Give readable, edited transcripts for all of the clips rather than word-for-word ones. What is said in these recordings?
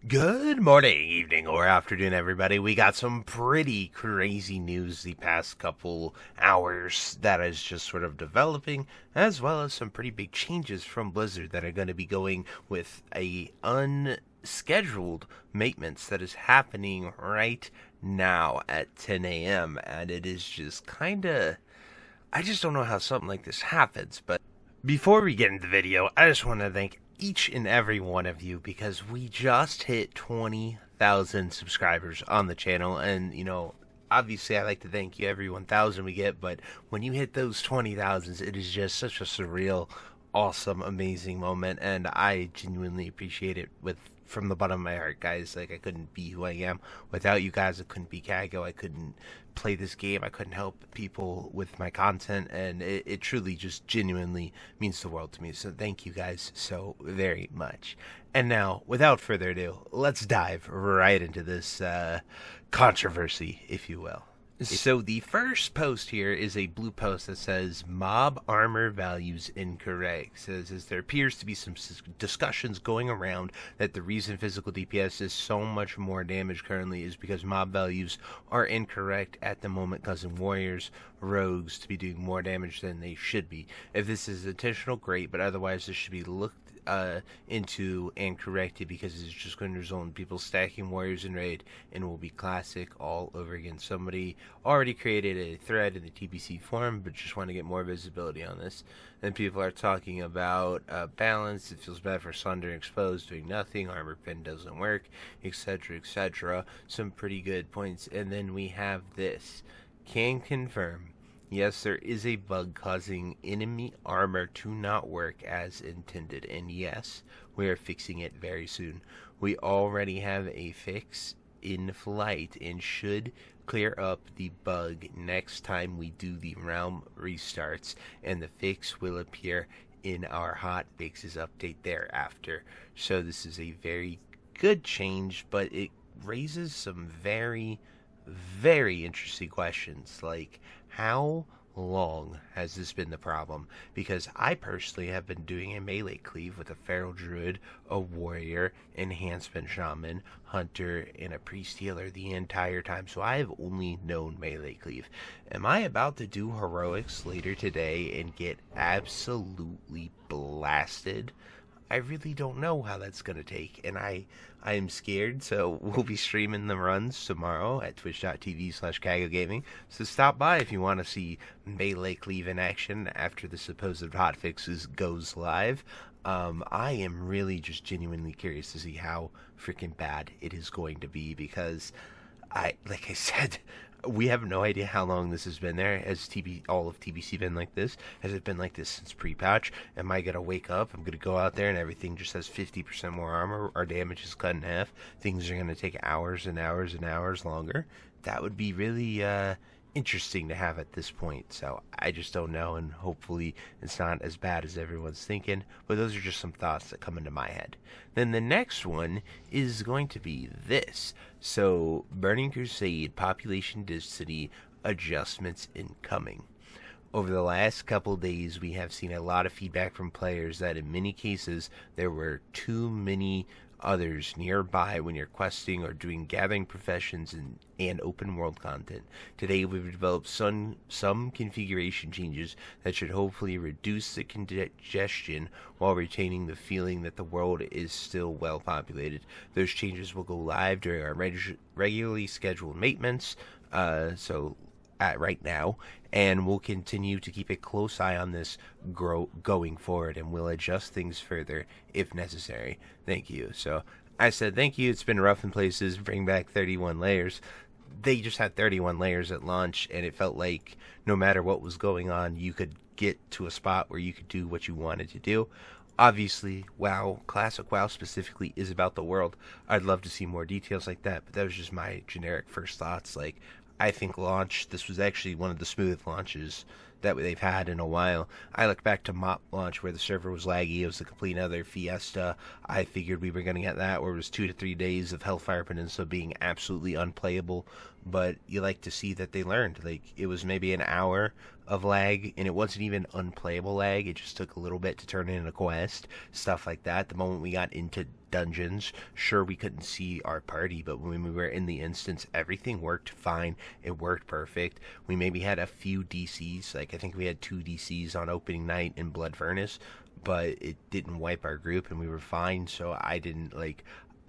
Good morning, evening, or afternoon, everybody. We got some pretty crazy news the past couple hours that is just sort of developing, as well as some pretty big changes from Blizzard that are going to be going with a unscheduled maintenance that is happening right now at 10 a.m. And it is just kind of, I just don't know how something like this happens. But before we get into the video, I just want to thank each and every one of you because we just hit 20,000 subscribers on the channel. And, obviously I like to thank you every 1,000 we get, but when you hit those 20,000s, it is just such a surreal, awesome, amazing moment. And I genuinely appreciate it from the bottom of my heart, guys. Like, I couldn't be who I am without you guys. I couldn't be Kago. I couldn't play this game. I couldn't help people with my content, and it truly just genuinely means the world to me. So thank you guys so very much. And now, without further ado, let's dive right into this controversy, if you will. So the first post here is a blue post that says mob armor values incorrect. It says there appears to be some discussions going around that the reason physical DPS is so much more damage currently is because mob values are incorrect at the moment, causing warriors, rogues to be doing more damage than they should be. If this is intentional, great, but otherwise this should be looked into and corrected, because it's just going to result in people stacking warriors in raid and will be classic all over again. Somebody already created a thread in the TBC forum, but just want to get more visibility on this. And people are talking about balance. It feels bad for Sunder and Exposed doing nothing. Armor Pen doesn't work, etc., etc. Some pretty good points. And then we have this. Can confirm. Yes, there is a bug causing enemy armor to not work as intended, and yes, we are fixing it very soon. We already have a fix in flight and should clear up the bug next time we do the realm restarts, and the fix will appear in our hotfixes update thereafter. So this is a very good change, but it raises some very, very interesting questions, like how long has this been the problem? Because I personally have been doing a melee cleave with a feral druid, a warrior, enhancement shaman, hunter, and a priest healer the entire time, so I have only known melee cleave. Am I about to do heroics later today and get absolutely blasted? I really don't know how that's going to take, and I am scared, so we'll be streaming the runs tomorrow at twitch.tv/KagoGaming, so stop by if you want to see Melee Cleave in action after the supposed hotfixes goes live. I am really just genuinely curious to see how freaking bad it is going to be, because like I said, we have no idea how long this has been there. Has all of TBC been like this? Has it been like this since pre-patch? Am I gonna wake up? I'm gonna go out there and everything just has 50% more armor. Our damage is cut in half. Things are gonna take hours and hours and hours longer. That would be really interesting to have at this point. So I just don't know, and hopefully it's not as bad as everyone's thinking. But those are just some thoughts that come into my head. Then the next one is going to be this. So Burning Crusade population density adjustments incoming. Over the last couple days, we have seen a lot of feedback from players that in many cases there were too many others nearby when you're questing or doing gathering professions and open world content. Today we've developed some configuration changes that should hopefully reduce the congestion while retaining the feeling that the world is still well populated. Those changes will go live during our regularly scheduled maintenance, right now, and we'll continue to keep a close eye on this going forward, and we'll adjust things further if necessary. Thank you. So I said thank you. It's been rough in places. Bring back 31 layers. They just had 31 layers at launch, and it felt like no matter what was going on, you could get to a spot where you could do what you wanted to do. Obviously, WoW, Classic WoW specifically, is about the world. I'd love to see more details like that, but that was just my generic first thoughts. Like, I think this was actually one of the smooth launches that they've had in a while. I look back to MOP launch where the server was laggy. It was a complete other fiesta. I figured we were going to get that, where it was 2 to 3 days of Hellfire Peninsula being absolutely unplayable. But you like to see that they learned. Like, it was maybe an hour of lag, and it wasn't even unplayable lag. It just took a little bit to turn in a quest, stuff like that. The moment we got into dungeons. Sure, we couldn't see our party, but when we were in the instance, everything worked fine. It worked perfect. We maybe had a few DCs, like I think we had 2 DCs on opening night in Blood Furnace, but it didn't wipe our group and we were fine. So I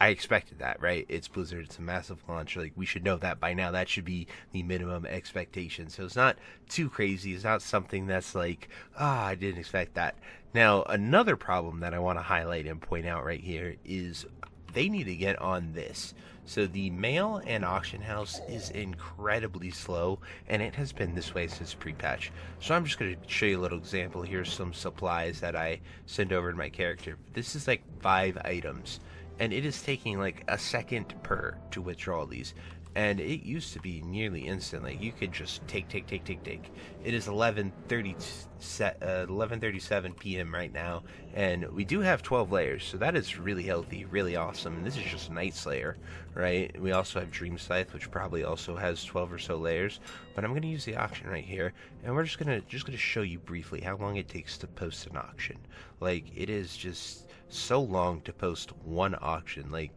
expected that, right? It's Blizzard. It's a massive launch. Like, we should know that by now. That should be the minimum expectation. So it's not too crazy. It's not something that's like, I didn't expect that. Now, another problem that I want to highlight and point out right here is they need to get on this. So the mail and auction house is incredibly slow, and it has been this way since pre-patch. So I'm just going to show you a little example. Here's some supplies that I send over to my character. This is like 5 items, and it is taking like a second per to withdraw these. And it used to be nearly instant. Like, you could just take. It is 11:37 p.m. right now, and we do have 12 layers, so that is really healthy, really awesome. And this is just Night Slayer, right? We also have Dream Scythe, which probably also has 12 or so layers. But I'm going to use the auction right here, and we're just gonna show you briefly how long it takes to post an auction. Like, it is just so long to post one auction. Like,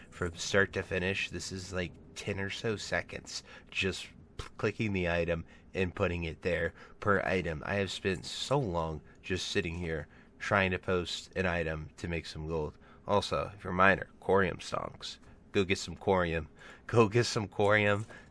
from start to finish, this is like 10 or so seconds just clicking the item and putting it there per item. I have spent so long just sitting here trying to post an item to make some gold. Also, if you're a miner, corium stonks. Go get some corium.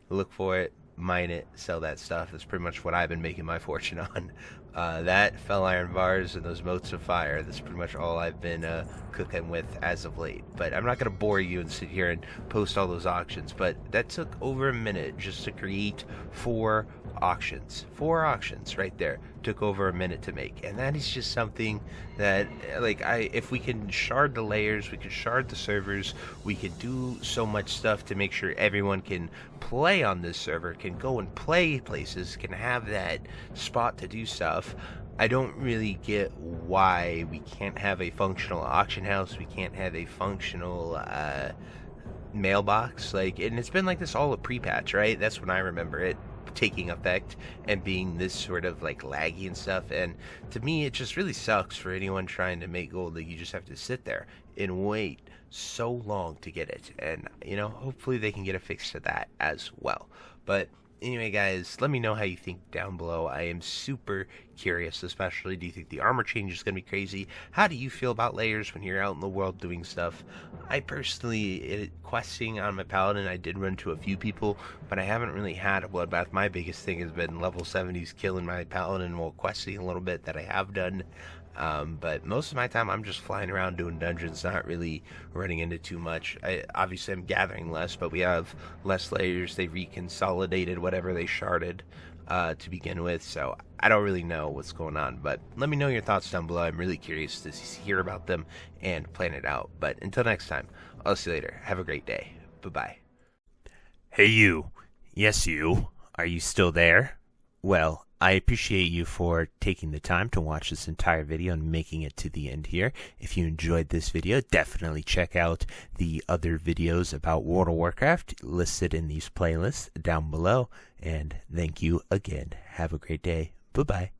Look for it, mine it, sell that stuff. That's pretty much what I've been making my fortune on. That, fell iron bars, and those motes of fire. That's pretty much all I've been cooking with as of late. But I'm not going to bore you and sit here and post all those auctions. But that took over a minute just to create 4 auctions. 4 auctions right there. Took over a minute to make. And that is just something that, if we can shard the layers, we can shard the servers, we could do so much stuff to make sure everyone can play on this server, can go and play places, can have that spot to do stuff. I don't really get why we can't have a functional auction house, we can't have a functional mailbox, and it's been like this all a pre-patch, right? That's when I remember it taking effect and being this sort of laggy and stuff. And to me, it just really sucks for anyone trying to make gold. You just have to sit there and wait so long to get it, and hopefully they can get a fix to that as well. But anyway, guys, let me know how you think down below. I am super curious, especially, do you think the armor change is going to be crazy? How do you feel about layers when you're out in the world doing stuff? I personally, questing on my paladin, I did run to a few people, but I haven't really had a bloodbath. My biggest thing has been level 70s killing my paladin while questing a little bit that I have done. But most of my time I'm just flying around doing dungeons, not really running into too much. Obviously I'm gathering less, but we have less layers. They reconsolidated whatever they sharded to begin with, so I don't really know what's going on. But let me know your thoughts down below. I'm really curious to hear about them and plan it out. But until next time, I'll see you later. Have a great day. Bye-bye. Hey you. Yes you. Are you still there? Well, I appreciate you for taking the time to watch this entire video and making it to the end here. If you enjoyed this video, definitely check out the other videos about World of Warcraft listed in these playlists down below. And thank you again. Have a great day. Bye-bye.